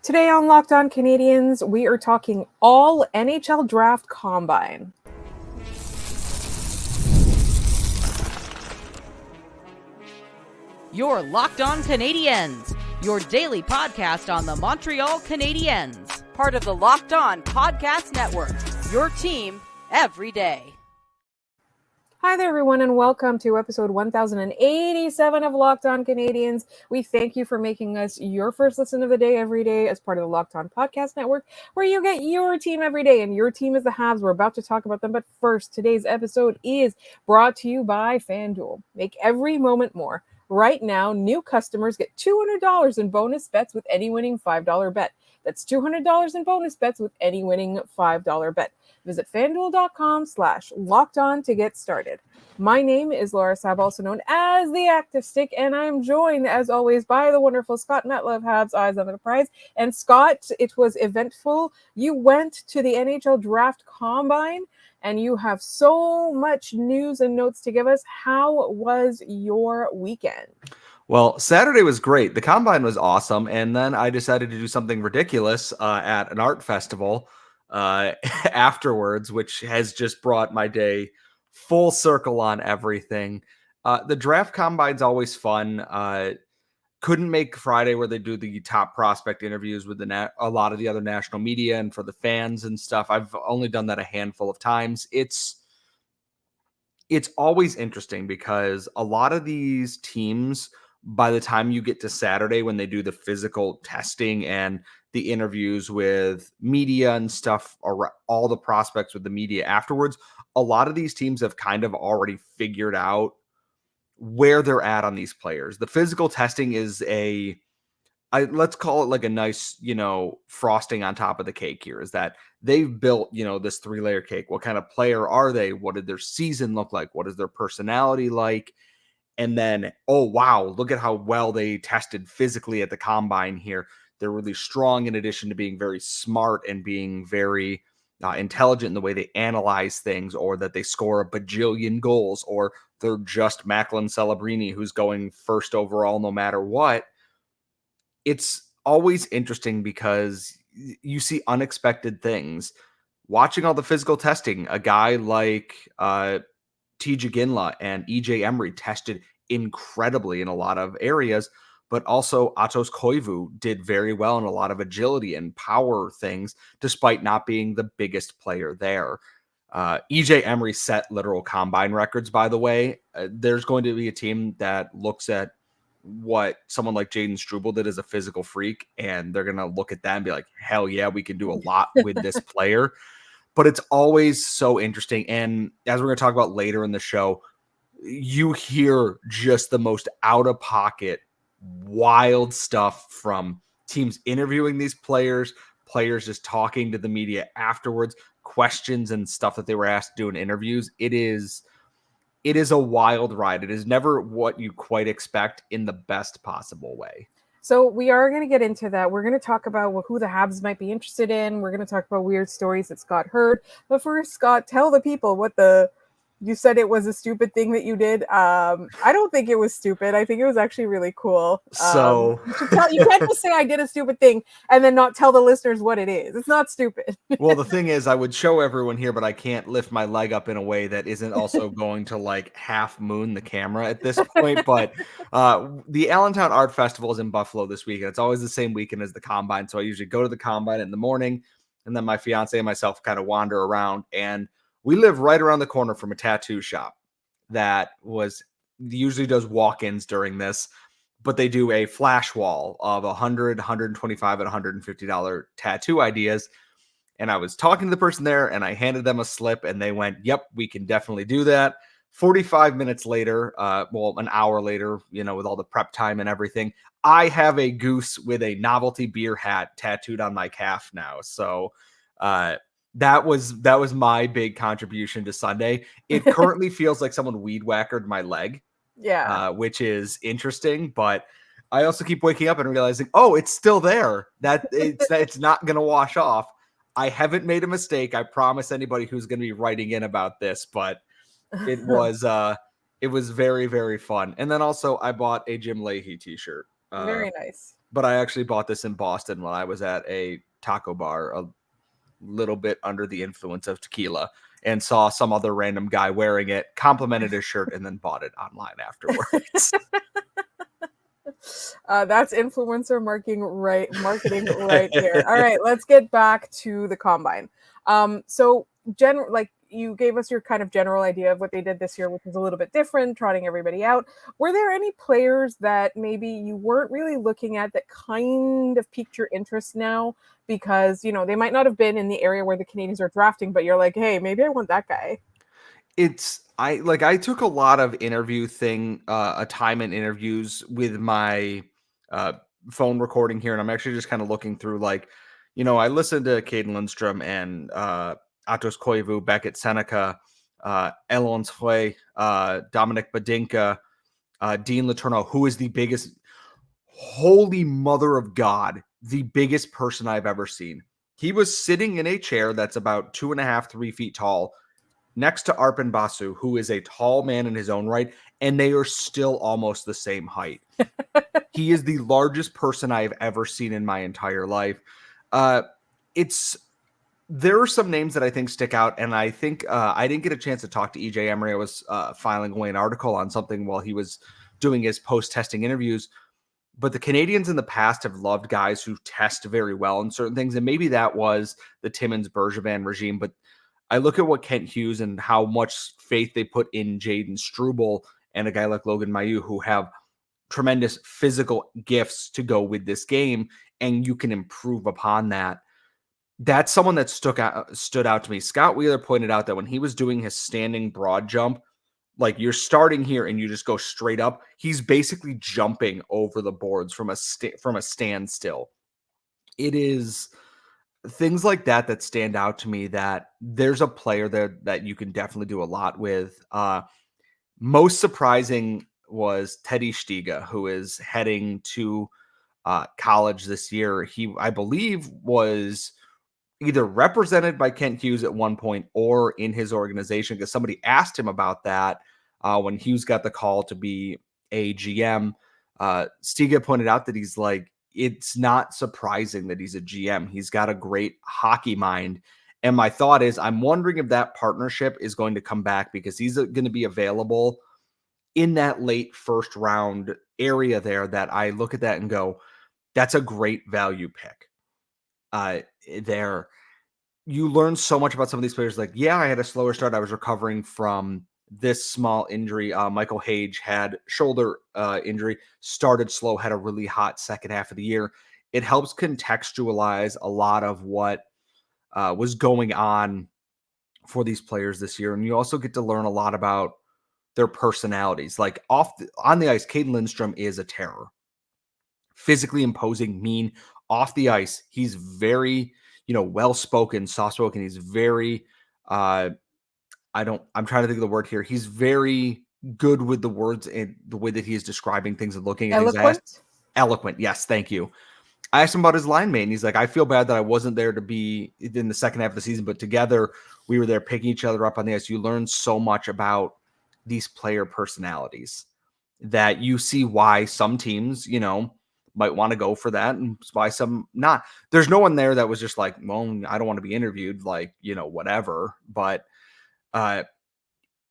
Today on Locked On Canadiens, we are talking all NHL Draft Combine. You're Locked On Canadiens, your daily podcast on the Montreal Canadiens, part of the Locked On Podcast Network, your team every day. Hi there, everyone, and welcome to episode 1087 of Locked On Canadiens. We thank you for making us your first listen of the day every day as part of the Locked On Podcast Network, where you get your team every day, and your team is the Habs. We're about to talk about them, but first, today's episode is brought to you by FanDuel. Make every moment more. Right now, new customers get $200 in bonus bets with any winning $5 bet. That's $200 in bonus bets with any winning $5 bet. Visit FanDuel.com/LockedOn to get started. My name is Laura Saab, also known as the Active Stick, and I'm joined, as always, by the wonderful Scott Metlev, Habs Eyes on the Prize. And Scott, it was eventful. You went to the NHL Draft Combine, and you have so much news and notes to give us. How was your weekend? Well, Saturday was great. The Combine was awesome. And then I decided to do something ridiculous at an art festival afterwards, which has just brought my day full circle on everything. The Draft Combine's always fun. Couldn't make Friday where they do the top prospect interviews with a lot of the other national media and for the fans and stuff. I've only done that a handful of times. It's always interesting because a lot of these teams, by the time you get to Saturday when they do the physical testing and the interviews with media and stuff, or all the prospects with the media afterwards, a lot of these teams have kind of already figured out where they're at on these players. The physical testing is let's call it like a nice, frosting on top of the cake here, is that they've built, this 3-layer cake. What kind of player are they? What did their season look like? What is their personality like? And then, oh, wow, look at how well they tested physically at the Combine here. They're really strong in addition to being very smart and being very intelligent in the way they analyze things, or that they score a bajillion goals, or they're just Macklin Celebrini, who's going first overall no matter what. It's always interesting because you see unexpected things. Watching all the physical testing, a guy like Tij Iginla and EJ Emery tested incredibly in a lot of areas, but also Atos Koivu did very well in a lot of agility and power things, despite not being the biggest player there. EJ Emery set literal Combine records, by the way. There's going to be a team that looks at what someone like Jayden Struble did as a physical freak, and they're going to look at that and be like, hell yeah, we can do a lot with this player. But it's always so interesting. And as we're going to talk about later in the show, you hear just the most out-of-pocket, wild stuff from teams interviewing these players just talking to the media afterwards, questions and stuff that they were asked to do in interviews. It is a wild ride. It is never what you quite expect in the best possible way. So we are going to get into that. We're going to talk about who the Habs might be interested in. We're going to talk about weird stories that Scott heard. But first, Scott, tell the people you said it was a stupid thing that you did. I don't think it was stupid. I think it was actually really cool. So you can't just say I did a stupid thing and then not tell the listeners what it is. It's not stupid. Well, the thing is, I would show everyone here, but I can't lift my leg up in a way that isn't also going to like half moon the camera at this point. But the Allentown Art Festival is in Buffalo this weekend. It's always the same weekend as the Combine. So I usually go to the Combine in the morning, and then my fiance and myself kind of wander around. And we live right around the corner from a tattoo shop that usually does walk-ins during this, but they do a flash wall of $100, $125, and $150 tattoo ideas. And I was talking to the person there, and I handed them a slip, and they went, yep, we can definitely do that. 45 minutes later, an hour later, with all the prep time and everything, I have a goose with a novelty beer hat tattooed on my calf now. So, that was my big contribution to Sunday. It currently feels like someone weed whackered my leg. Yeah. Which is interesting, but I also keep waking up and realizing, oh, it's still there. That it's not going to wash off. I haven't made a mistake. I promise anybody who's going to be writing in about this, but it was very, very fun. And then also I bought a Jim Leahy t-shirt. Very nice. but I actually bought this in Boston when I was at a taco bar a little bit under the influence of tequila and saw some other random guy wearing it, complimented his shirt, and then bought it online afterwards. That's influencer marketing right there. All right, let's get back to the combine. So like you gave us your kind of general idea of what they did this year, which was a little bit different, trotting everybody out. Were there any players that maybe you weren't really looking at that kind of piqued your interest now? Because, they might not have been in the area where the Canadians are drafting, but you're like, hey, maybe I want that guy. I took a lot of a time in interviews with my uh, phone recording here, and I'm actually just kind of looking through I listened to Cayden Lindstrom and Atos Koivu, Beckett Seneca, Elon Sway, Dominic Badinka, Dean Letourneau, who is the biggest, holy mother of God, the biggest person I've ever seen. He was sitting in a chair that's about 2.5, 3 feet tall, next to Arpon Basu, who is a tall man in his own right, and they are still almost the same height. He is the largest person I've ever seen in my entire life. There are some names that I think stick out, and I think I didn't get a chance to talk to EJ Emery. I was filing away an article on something while he was doing his post-testing interviews. But the Canadians in the past have loved guys who test very well in certain things, and maybe that was the Timmins Bergevin regime, but I look at what Kent Hughes and how much faith they put in Jayden Struble and a guy like Logan Mailloux, who have tremendous physical gifts to go with this game, and you can improve upon that. That's someone that stood out to me. Scott Wheeler pointed out that when he was doing his standing broad jump, like you're starting here and you just go straight up, he's basically jumping over the boards from a standstill. It is things like that stand out to me, that there's a player there that you can definitely do a lot with. Most surprising was Tij Iginla, who is heading to college this year. He, I believe, was either represented by Kent Hughes at one point or in his organization, because somebody asked him about that when Hughes got the call to be a GM. Stiga pointed out that he's like, it's not surprising that he's a GM. He's got a great hockey mind. And my thought is, I'm wondering if that partnership is going to come back, because he's going to be available in that late first round area there, that I look at that and go, that's a great value pick. There, you learn so much about some of these players. Like, yeah, I had a slower start. I was recovering from this small injury. Michael Hage had shoulder injury, started slow, had a really hot second half of the year. It helps contextualize a lot of what was going on for these players this year. And you also get to learn a lot about their personalities. Like on the ice, Cayden Lindstrom is a terror. Physically imposing, mean. Off the ice, he's very, well-spoken, soft-spoken. He's very, I'm trying to think of the word here. He's very good with the words and the way that he is describing things and looking at things. Eloquent. Yes. Thank you. I asked him about his line mate, and he's like, I feel bad that I wasn't there to be in the second half of the season, but together we were there picking each other up on the ice. You learn so much about these player personalities that you see why some teams, might want to go for that and why some not. There's no one there that was just like, well, I don't want to be interviewed, like, whatever. But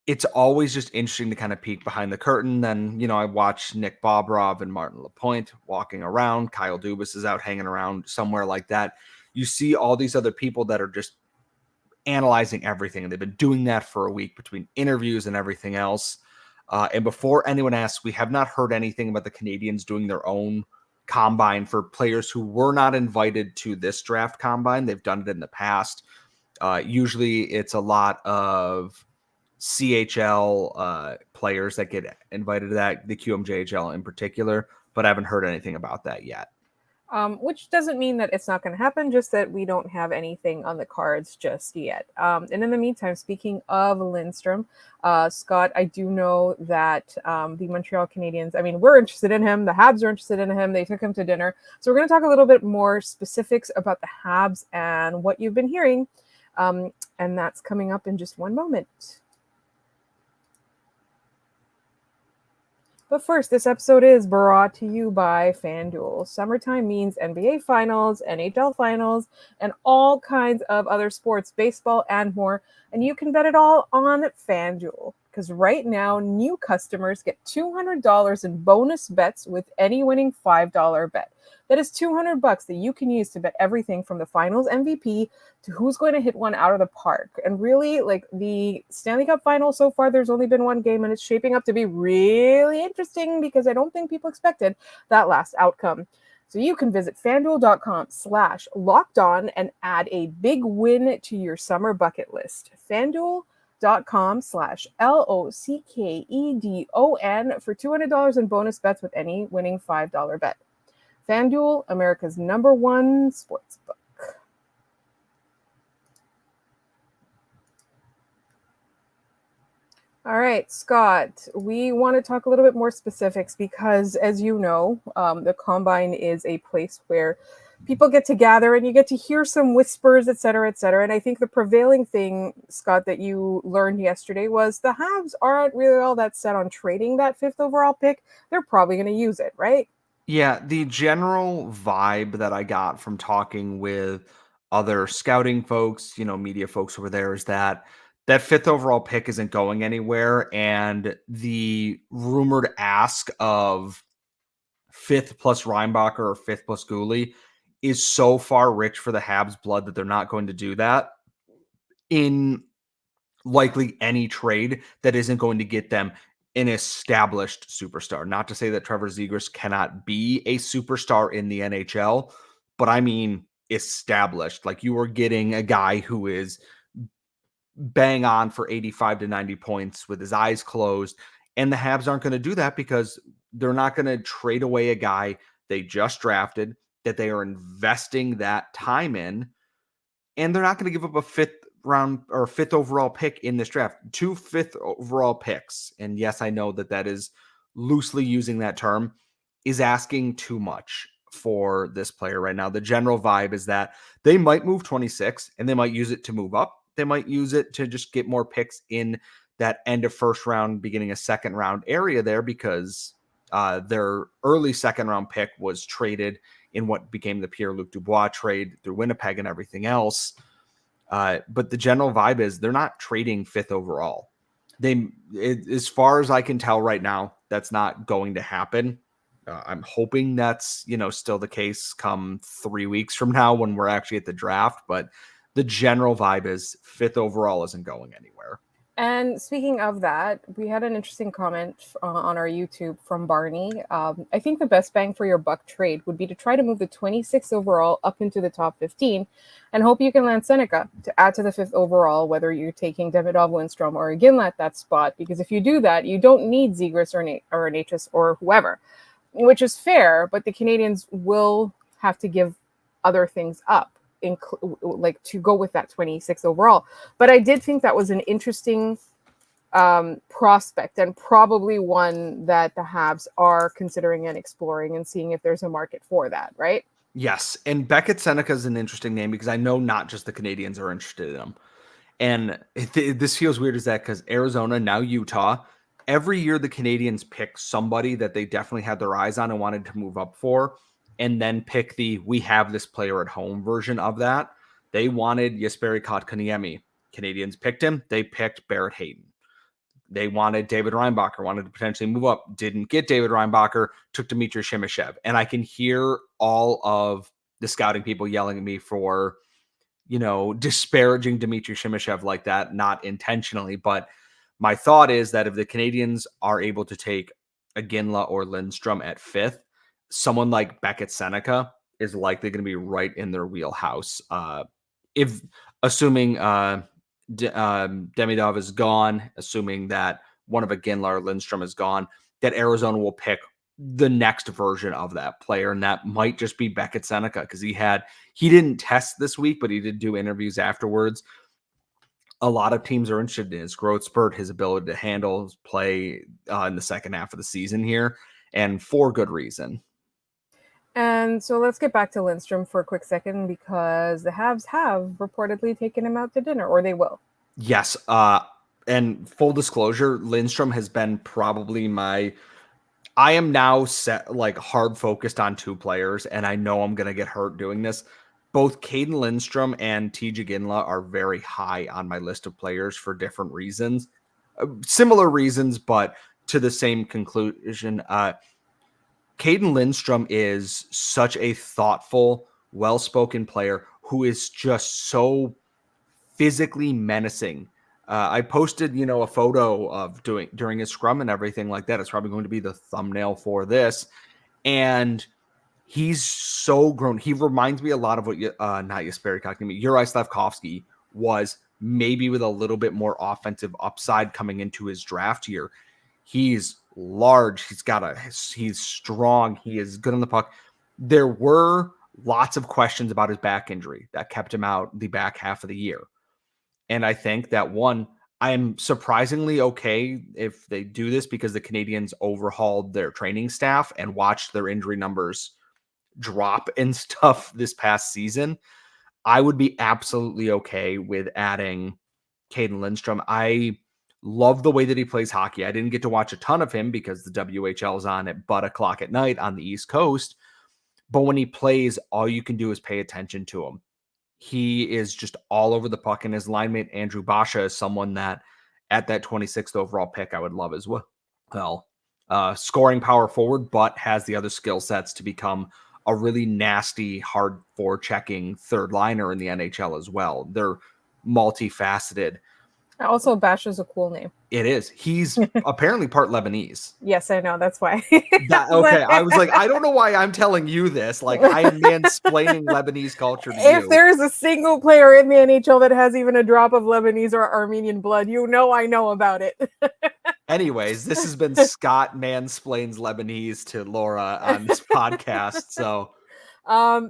it's always just interesting to kind of peek behind the curtain. Then, I watch Nick Bobrov and Martin Lapointe walking around. Kyle Dubas is out hanging around somewhere like that. You see all these other people that are just analyzing everything, and they've been doing that for a week between interviews and everything else. And before anyone asks, we have not heard anything about the Canadians doing their own combine for players who were not invited to this draft combine. They've done it in the past. Usually it's a lot of CHL players that get invited to that, the QMJHL in particular, but I haven't heard anything about that yet. Which doesn't mean that it's not going to happen, just that we don't have anything on the cards just yet. And in the meantime, speaking of Lindstrom, Scott, I do know that the Montreal Canadiens, we're interested in him. The Habs are interested in him. They took him to dinner. So we're going to talk a little bit more specifics about the Habs and what you've been hearing. And that's coming up in just one moment. But first, this episode is brought to you by FanDuel. Summertime means NBA Finals, NHL Finals, and all kinds of other sports, baseball, and more. And you can bet it all on FanDuel. Because right now, new customers get $200 in bonus bets with any winning $5 bet. That is $200 that you can use to bet everything from the Finals MVP to who's going to hit one out of the park. And really, like the Stanley Cup final so far, there's only been one game, and it's shaping up to be really interesting because I don't think people expected that last outcome. So you can visit fanduel.com/lockedon and add a big win to your summer bucket list. FanDuel.com/LOCKEDON for $200 in bonus bets with any winning $5 bet. FanDuel, America's #1 sports book. All right, Scott, we want to talk a little bit more specifics because, as you know, the Combine is a place where people get to gather and you get to hear some whispers, et cetera, et cetera. And I think the prevailing thing, Scott, that you learned yesterday was the Habs aren't really all that set on trading that 5th overall pick. They're probably going to use it, right? Yeah, the general vibe that I got from talking with other scouting folks, media folks over there is that 5th overall pick isn't going anywhere. And the rumored ask of 5th plus Reinbacher or 5th plus Gooley is so far rich for the Habs blood that they're not going to do that in likely any trade that isn't going to get them an established superstar. Not to say that Trevor Zegras cannot be a superstar in the NHL, but I mean established. Like you are getting a guy who is bang on for 85 to 90 points with his eyes closed. And the Habs aren't going to do that because they're not going to trade away a guy they just drafted that they are investing that time in. And they're not going to give up a 5th round or 5th overall pick in this draft. 2 5th overall picks. And yes, I know that is loosely using that term, is asking too much for this player right now. The general vibe is that they might move 26 and they might use it to move up. They might use it to just get more picks in that end of first round, beginning of second round area there because their early second round pick was traded in what became the Pierre-Luc Dubois trade through Winnipeg and everything else. But the general vibe is they're not trading 5th overall. As far as I can tell right now, that's not going to happen. I'm hoping that's, still the case come 3 weeks from now when we're actually at the draft. But the general vibe is 5th overall isn't going anywhere. And speaking of that, we had an interesting comment on our YouTube from Barney. I think the best bang for your buck trade would be to try to move the 26th overall up into the top 15 and hope you can land Seneca to add to the 5th overall, whether you're taking Demidov, Lindstrom, or Iginla at that spot. Because if you do that, you don't need Zegras or an HS or whoever, which is fair, but the Canadiens will have to give other things up, like to go with that 26 overall. But I did think that was an interesting prospect and probably one that the Habs are considering and exploring and seeing if there's a market for that, right? Yes, and Beckett Seneca is an interesting name because I know not just the Canadiens are interested in him. And this feels weird as that because Arizona, now Utah, every year the Canadiens pick somebody that they definitely had their eyes on and wanted to move up for, and then pick the we have this player at home version of that. They wanted Jesperi Kotkaniemi. Canadiens picked him. They picked Barrett Hayton. They wanted David Reinbacher, wanted to potentially move up, didn't get David Reinbacher, took Dmitry Shemishev. And I can hear all of the scouting people yelling at me for, disparaging Dmitry Shemishev like that, not intentionally. But my thought is that if the Canadiens are able to take Iginla or Lindstrom at 5th, someone like Beckett Seneca is likely going to be right in their wheelhouse. If assuming Demidov is gone, assuming that one of Iginla or Lindstrom is gone, that Arizona will pick the next version of that player, and that might just be Beckett Seneca because he didn't test this week, but he did do interviews afterwards. A lot of teams are interested in his growth spurt, his ability to handle his play in the second half of the season here, and for good reason. And so let's get back to Lindstrom for a quick second because the Habs have reportedly taken him out to dinner, or they will. Yes. And full disclosure, Lindstrom has been probably my I am now set hard focused on two players, and I know I'm going to get hurt doing this. Both Cayden Lindstrom and Tij Iginla are very high on my list of players for different reasons. Similar reasons, but to the same conclusion. Cayden Lindstrom is such a thoughtful, well-spoken player who is just so physically menacing. I posted, a photo of during his scrum and everything like that. It's probably going to be the thumbnail for this. And he's so grown. He reminds me a lot of what not Jesperi Kotkaniemi, Juraj Slafkovsky was, maybe with a little bit more offensive upside coming into his draft year. He's large. He's strong. He is good on the puck. There were lots of questions about his back injury that kept him out the back half of the year. And I think that I'm surprisingly okay if they do this because the Canadiens overhauled their training staff and watched their injury numbers drop and stuff this past season. I would be absolutely okay with adding Cayden Lindstrom. I love the way that he plays hockey. I didn't get to watch a ton of him because the WHL is on at but o'clock at night on the East Coast. But when he plays, all you can do is pay attention to him. He is just all over the puck, and his linemate Andrew Basha is someone that at that 26th overall pick I would love as well. Scoring power forward, but has the other skill sets to become a really nasty, hard forechecking third liner in the NHL as well. They're multifaceted. Also, Bash is a cool name. It is. He's apparently part Lebanese. Yes, I know. That's why. Okay. I was like, I don't know why I'm telling you this. Like, I am mansplaining Lebanese culture to you. If there's a single player in the NHL that has even a drop of Lebanese or Armenian blood, I know about it. Anyways, this has been Scott Mansplains Lebanese to Laura on this podcast.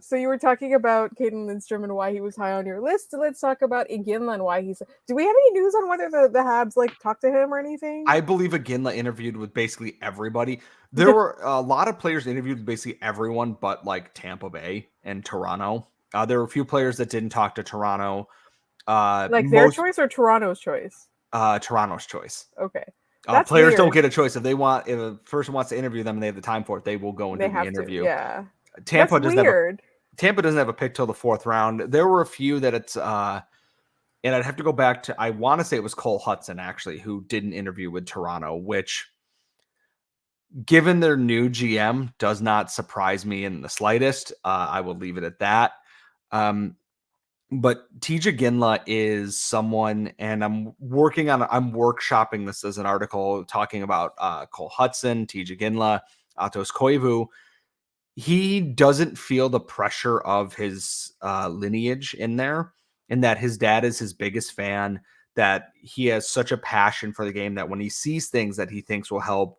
So you were talking about Cayden Lindstrom and why he was high on your list. Let's talk about Iginla and why he's. Do we have any news on whether the Habs talked to him or anything? I believe Iginla interviewed with basically everybody. There were a lot of players interviewed with basically everyone, but Tampa Bay and Toronto. There were a few players that didn't talk to Toronto. Their choice or Toronto's choice? Toronto's choice. Okay. Players don't get a choice. If a person wants to interview them and they have the time for it, they will go and do the interview. Yeah. Tampa doesn't have a pick till the fourth round. There were a few that it's and I'd have to go back to, I want to say it was Cole Hudson actually, who did an interview with Toronto, which given their new GM does not surprise me in the slightest. I will leave it at that. But Tij Iginla is someone, and I'm workshopping this as an article talking about Cole Hudson, Tij Iginla, Atos Koivu. He doesn't feel the pressure of his lineage in there, and that his dad is his biggest fan, that he has such a passion for the game that when he sees things that he thinks will help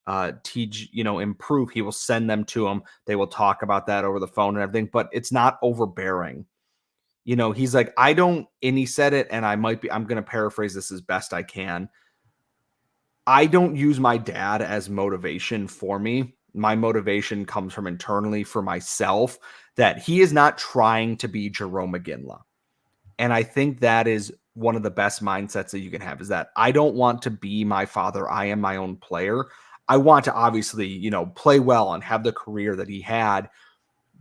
Tij, improve, he will send them to him. They will talk about that over the phone and everything, but it's not overbearing. He's like, and he said it, and I'm going to paraphrase this as best I can. I don't use my dad as motivation for me. My motivation comes from internally for myself, that he is not trying to be Jerome Iginla. And I think that is one of the best mindsets that you can have, is that I don't want to be my father. I am my own player. I want to obviously, play well and have the career that he had,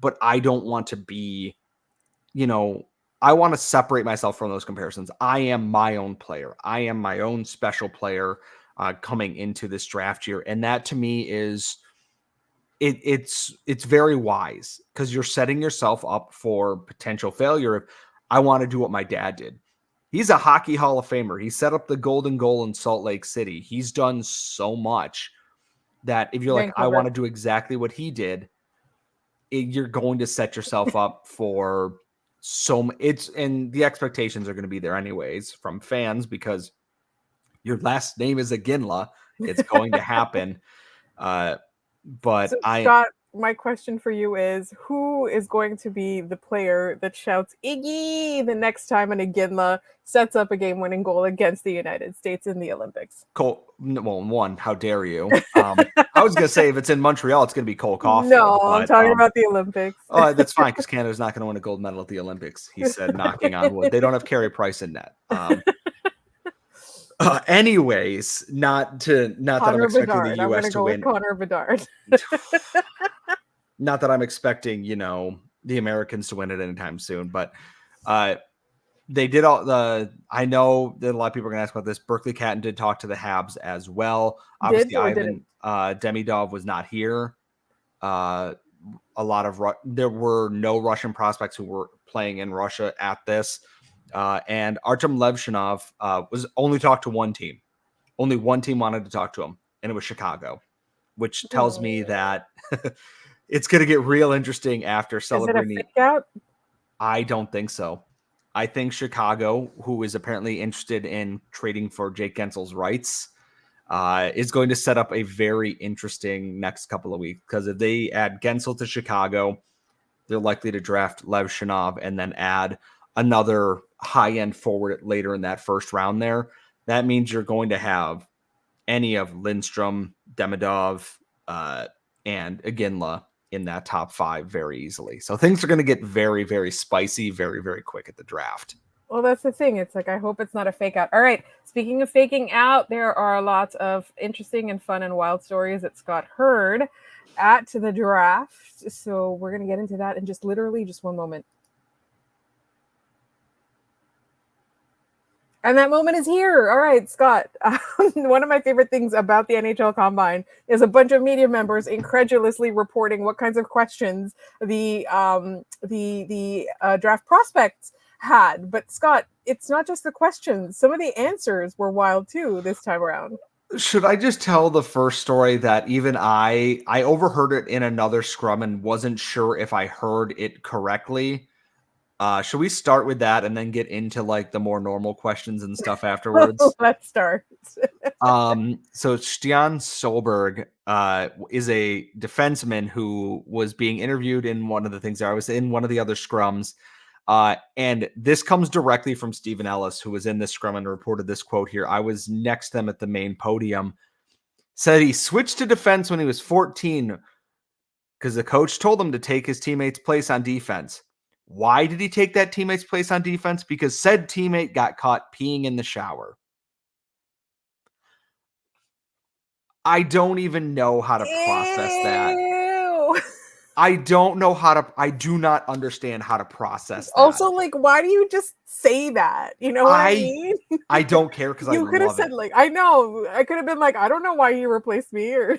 but I don't want to be, I want to separate myself from those comparisons. I am my own player. I am my own special player coming into this draft year. And that to me is, it's very wise, because you're setting yourself up for potential failure. If I want to do what my dad did. He's a hockey Hall of Famer. He set up the golden goal in Salt Lake City. He's done so much that if you're I want to do exactly what he did, you're going to set yourself up for and the expectations are going to be there anyways from fans, because your last name is Iginla. It's going to happen. But Scott, my question for you is, who is going to be the player that shouts Iggy the next time an Iginla sets up a game-winning goal against the United States in the Olympics? How dare you? I was going to say, if it's in Montreal, it's going to be Cole Caulfield. No, I'm talking about the Olympics. Oh, that's fine, because Canada's not going to win a gold medal at the Olympics, he said, knocking on wood. They don't have Carey Price in net. Anyways, not that I'm expecting Bedard. the I'm U.S. gonna to go win. with Connor Bedard. Not that I'm expecting, the Americans to win it anytime soon, but they did I know that a lot of people are going to ask about this. Berkeley Catton did talk to the Habs as well. Obviously, Ivan Demidov was not here. There were no Russian prospects who were playing in Russia at this. And Artem Levshinov was only talked to one team. Only one team wanted to talk to him, and it was Chicago, which tells me that it's going to get real interesting after Celebrini. Is it a fake out? I don't think so. I think Chicago, who is apparently interested in trading for Jake Gensel's rights, is going to set up a very interesting next couple of weeks, because if they add Gensel to Chicago, they're likely to draft Levshinov and then add another high-end forward later in that first round there. That means you're going to have any of Lindstrom, Demidov, and Iginla in that top 5 very easily. So things are going to get very, very spicy, very, very quick at the draft. Well, that's the thing. It's like, I hope it's not a fake out. All right. Speaking of faking out, there are lots of interesting and fun and wild stories that Scott heard at the draft. So we're going to get into that in just one moment. And that moment is here. All right, Scott. One of my favorite things about the NHL Combine is a bunch of media members incredulously reporting what kinds of questions the draft prospects had. But Scott, it's not just the questions. Some of the answers were wild too this time around. Should I just tell the first story that even I overheard it in another scrum and wasn't sure if I heard it correctly? Should we start with that and then get into like the more normal questions and stuff afterwards? Let's start. So Stian Solberg is a defenseman who was being interviewed in one of the things. I was in one of the other scrums. And this comes directly from Stephen Ellis, who was in this scrum and reported this quote here. I was next to them at the main podium. Said he switched to defense when he was 14 because the coach told him to take his teammate's place on defense. Why did he take that teammate's place on defense? Because said teammate got caught peeing in the shower. I don't even know how to process that. I don't know I do not understand how to process that. Also, like, why do you just say that? You know what I mean? I don't care because I love it. You could have said, like, I know. I could have been like, I don't know why you replaced me, or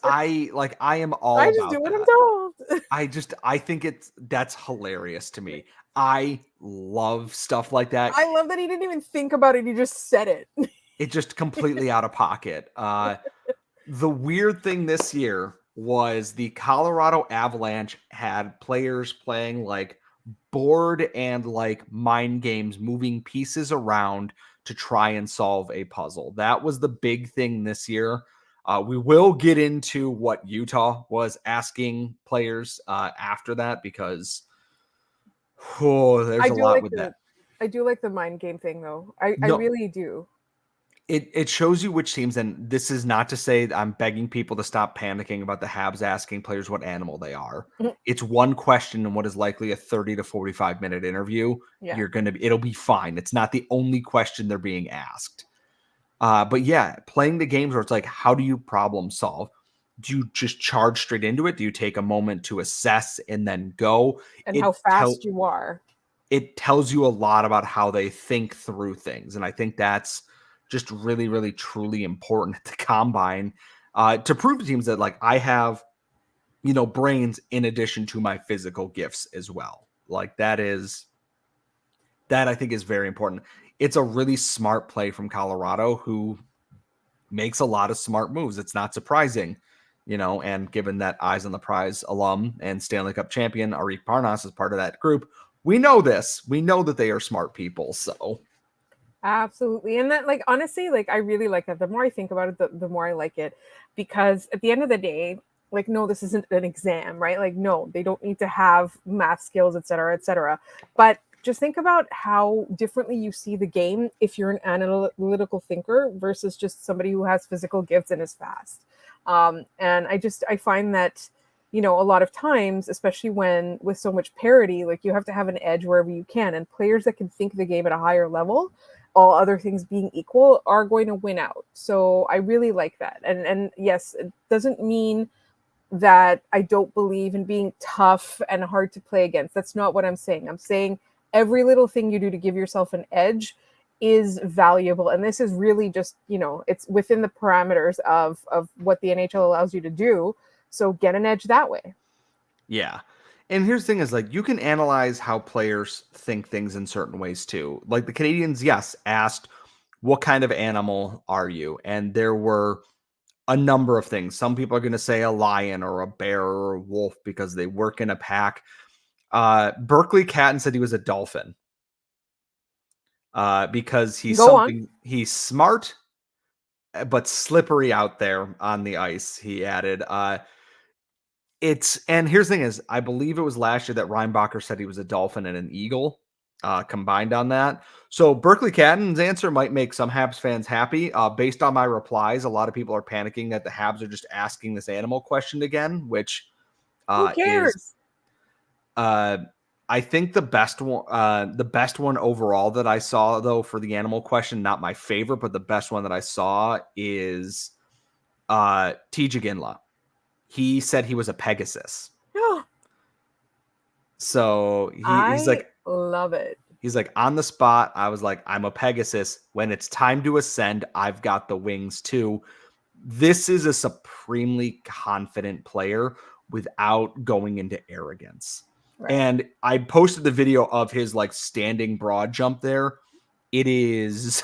I am all I just about do what that. I'm told. I think that's hilarious to me. I love stuff like that. I love that he didn't even think about it. He just said it. It just completely out of pocket. The weird thing this year was the Colorado Avalanche had players playing like board and like mind games, moving pieces around to try and solve a puzzle. That was the big thing this year. We will get into what Utah was asking players after that, because there's a lot with that. I do like the mind game thing, though. I really do. It shows you which teams, and this is not to say that I'm begging people to stop panicking about the Habs asking players what animal they are. Mhm. It's one question in what is likely a 30 to 45 minute interview. Yeah. It'll be fine. It's not the only question they're being asked. But yeah, playing the games where it's like, how do you problem solve? Do you just charge straight into it? Do you take a moment to assess and then go? And how fast you are. It tells you a lot about how they think through things. And I think that's just really, really, truly important at the Combine to prove to teams that, like, I have, brains in addition to my physical gifts as well. Like, that I think is very important. It's a really smart play from Colorado, who makes a lot of smart moves. It's not surprising, and given that Eyes on the Prize alum and Stanley Cup champion Arik Parnas is part of that group, we know this. We know that they are smart people. So absolutely. And that, like, honestly, like, I really like that. The more I think about it, the more I like it, because at the end of the day, like, no, this isn't an exam, right? Like, no, they don't need to have math skills, et cetera, et cetera. But just think about how differently you see the game if you're an analytical thinker versus just somebody who has physical gifts and is fast. And I find that a lot of times, especially when with so much parity, like you have to have an edge wherever you can. And players that can think the game at a higher level, all other things being equal, are going to win out. So I really like that. And yes, it doesn't mean that I don't believe in being tough and hard to play against. That's not what I'm saying. I'm saying every little thing you do to give yourself an edge is valuable. And this is really just, it's within the parameters of what the NHL allows you to do. So get an edge that way. Yeah. And here's the thing is, like, you can analyze how players think things in certain ways too. Like the Canadiens, yes, asked, what kind of animal are you? And there were a number of things. Some people are going to say a lion or a bear or a wolf because they work in a pack. Berkeley Catton said he was a dolphin because he's smart, but slippery out there on the ice, he added. And here's the thing is, I believe it was last year that Reinbacher said he was a dolphin and an eagle combined on that. So Berkeley Catton's answer might make some Habs fans happy. Based on my replies, a lot of people are panicking that the Habs are just asking this animal question again, which who cares? I think the best one overall that I saw, though, for the animal question, not my favorite, but the best one that I saw is Tij Iginla. He said he was a Pegasus. So he's like, love it. He's like, on the spot, I was like, I'm a Pegasus. When it's time to ascend, I've got the wings too. This is a supremely confident player without going into arrogance. Right. And I posted the video of his like standing broad jump there. It is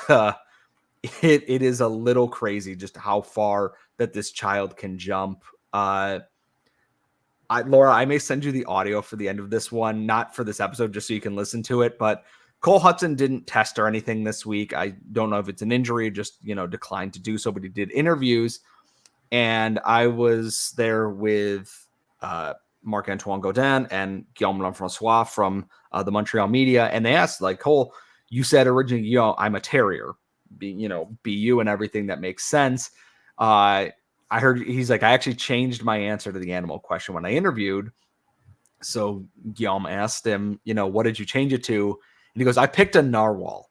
it is a little crazy just how far that this child can jump. Laura, I may send you the audio for the end of this one, not for this episode, just so you can listen to it. But Cole Hudson didn't test or anything this week. I don't know if it's an injury, just, declined to do so, but he did interviews. And I was there with Marc-Antoine Gaudin and Guillaume Lafrancois from the Montreal media. And they asked, like, Cole, you said originally, I'm a terrier, BU and everything that makes sense. I heard he's like, I actually changed my answer to the animal question when I interviewed. So Guillaume asked him, what did you change it to? And he goes, I picked a narwhal.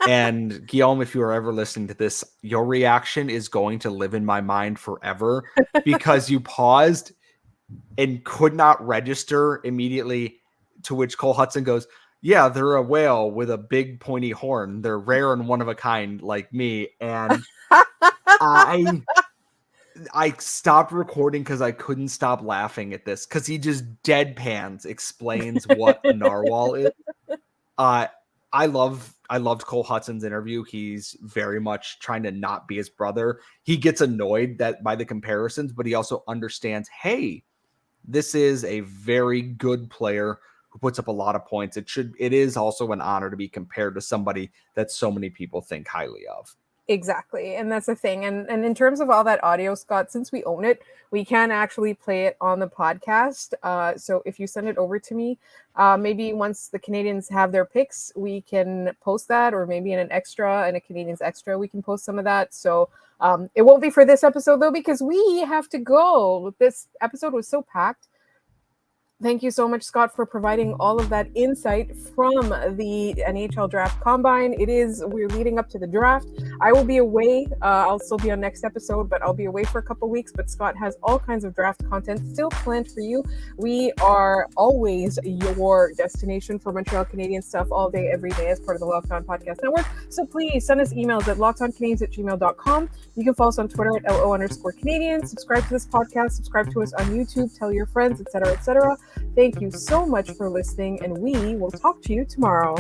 And Guillaume, if you are ever listening to this, your reaction is going to live in my mind forever because you paused and could not register immediately, to which Cole Hudson goes, yeah, they're a whale with a big pointy horn. They're rare and one of a kind like me. And I stopped recording because I couldn't stop laughing at this because he just deadpans explains what a narwhal is. I loved Cole Hudson's interview. He's very much trying to not be his brother. He gets annoyed by the comparisons, but he also understands, hey, this is a very good player who puts up a lot of points. It is also an honor to be compared to somebody that so many people think highly of. Exactly. And that's the thing. And in terms of all that audio, Scott, since we own it, we can actually play it on the podcast. So if you send it over to me, maybe once the Canadiens have their picks, we can post that, or maybe in a Canadiens extra, we can post some of that. So it won't be for this episode, though, because we have to go. This episode was so packed. Thank you so much, Scott, for providing all of that insight from the NHL Draft Combine. We're leading up to the draft. I will be away. I'll still be on next episode, but I'll be away for a couple weeks. But Scott has all kinds of draft content still planned for you. We are always your destination for Montreal Canadiens stuff all day, every day as part of the Locked On Podcast Network. So please send us emails at lockedoncanadiens@gmail.com. You can follow us on Twitter at LO_Canadiens. Subscribe to this podcast. Subscribe to us on YouTube. Tell your friends, etc., etc. Thank you so much for listening, and we will talk to you tomorrow.